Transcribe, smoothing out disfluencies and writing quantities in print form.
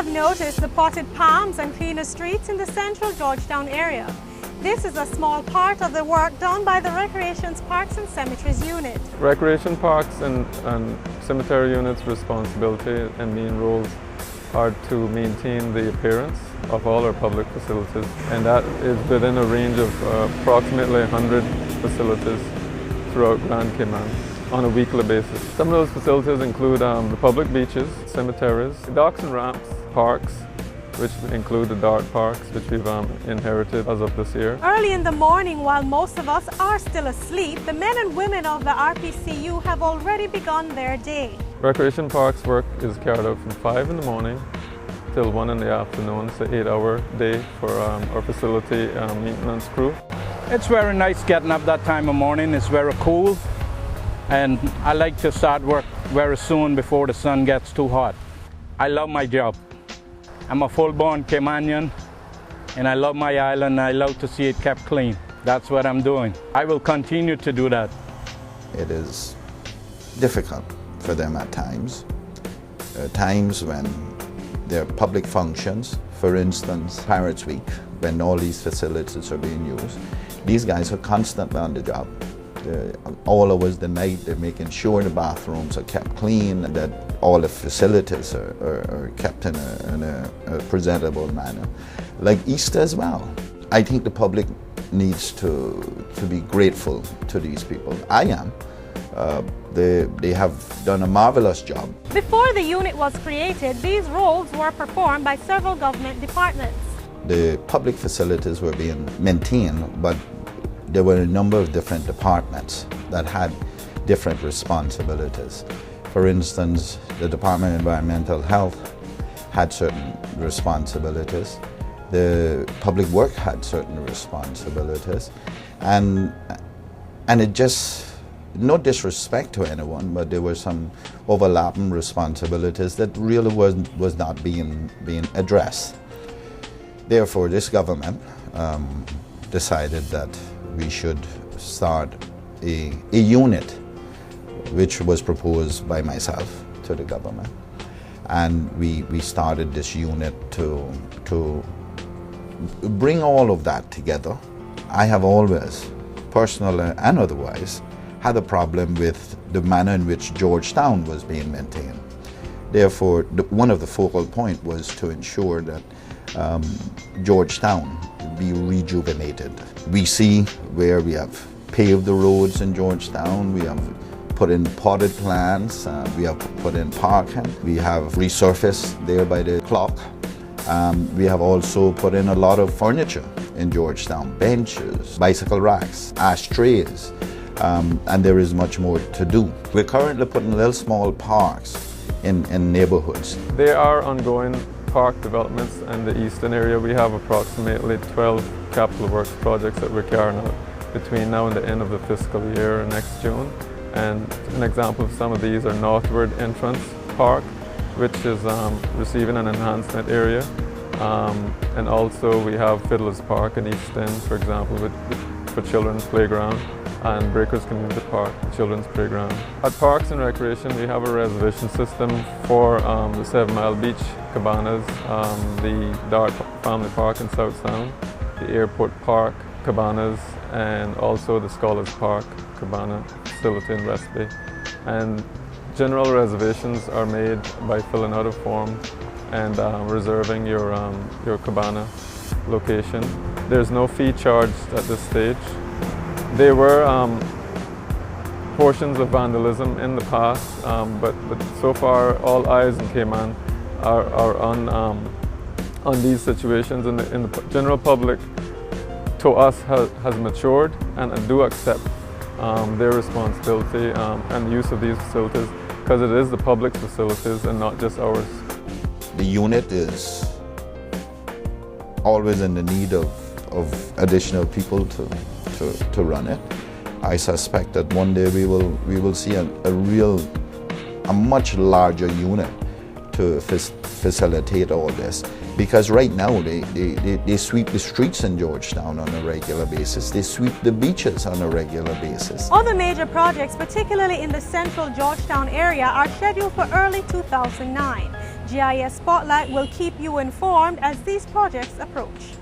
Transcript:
noticed the potted palms and cleaner streets in the central Georgetown area. This is a small part of the work done by the Recreations, Parks and Cemeteries Unit. Recreation Parks and Cemetery Unit's responsibility and main roles are to maintain the appearance of all our public facilities, and that is within a range of approximately 100 facilities throughout Grand Cayman on a weekly basis. Some of those facilities include the public beaches, cemeteries, docks and ramps, parks, which include the dart parks, which we've inherited as of this year. Early in the morning, while most of us are still asleep, the men and women of the Rpcu have already begun their day. Recreation Parks work is carried out from 5 in the morning till 1 in the afternoon. It's an 8-hour day for our facility maintenance crew. It's very nice getting up that time of morning. It's very cool, and I like to start work very soon before the sun gets too hot. I love my job. I'm a full-born Caymanian, and I love my island. I love to see it kept clean. That's what I'm doing. I will continue to do that. It is difficult for them at times. There are times when there are public functions, for instance, Pirates Week, when all these facilities are being used. These guys are constantly on the job. All hours of the night, they're making sure the bathrooms are kept clean, and that all the facilities are kept in a presentable manner. Like Easter as well. I think the public needs to be grateful to these people. I am. They have done a marvelous job. Before the unit was created, these roles were performed by several government departments. The public facilities were being maintained, but there were a number of different departments that had different responsibilities. For instance, the Department of Environmental Health had certain responsibilities. The Public Work had certain responsibilities. And it just, no disrespect to anyone, but there were some overlapping responsibilities that really was not being addressed. Therefore, this government decided that we should start a unit, which was proposed by myself to the government. And we started this unit to bring all of that together. I have always, personally and otherwise, had a problem with the manner in which Georgetown was being maintained. Therefore, one of the focal points was to ensure that Georgetown be rejuvenated. We see where we have paved the roads in Georgetown, we have put in potted plants, we have put in parking, we have resurfaced there by the clock. We have also put in a lot of furniture in Georgetown, benches, bicycle racks, ashtrays, and there is much more to do. We're currently putting little small parks in neighborhoods. There are ongoing park developments in the eastern area. We have approximately 12 capital works projects that we're carrying out between now and the end of the fiscal year next June. And an example of some of these are Northward Entrance Park, which is receiving an enhancement area. And also we have Fiddler's Park in East End, for example, for children's playground, and Breakers Community Park, children's playground. At Parks and Recreation, we have a reservation system for the 7 Mile Beach Cabanas, the Dart Family Park in South Sound, the Airport Park Cabanas, and also the Scholars Park Cabana facility in West Bay. And general reservations are made by filling out a form and reserving your cabana location. There's no fee charged at this stage. There were portions of vandalism in the past, but so far all eyes in Cayman are on these situations, and the general public to us has matured and do accept their responsibility and the use of these facilities, because it is the public's facilities and not just ours. The unit is always in the need of additional people to run it. I suspect that one day we will see a much larger unit to facilitate all this, because right now they sweep the streets in Georgetown on a regular basis. They sweep the beaches on a regular basis. Other major projects, particularly in the central Georgetown area, are scheduled for early 2009. GIS Spotlight will keep you informed as these projects approach.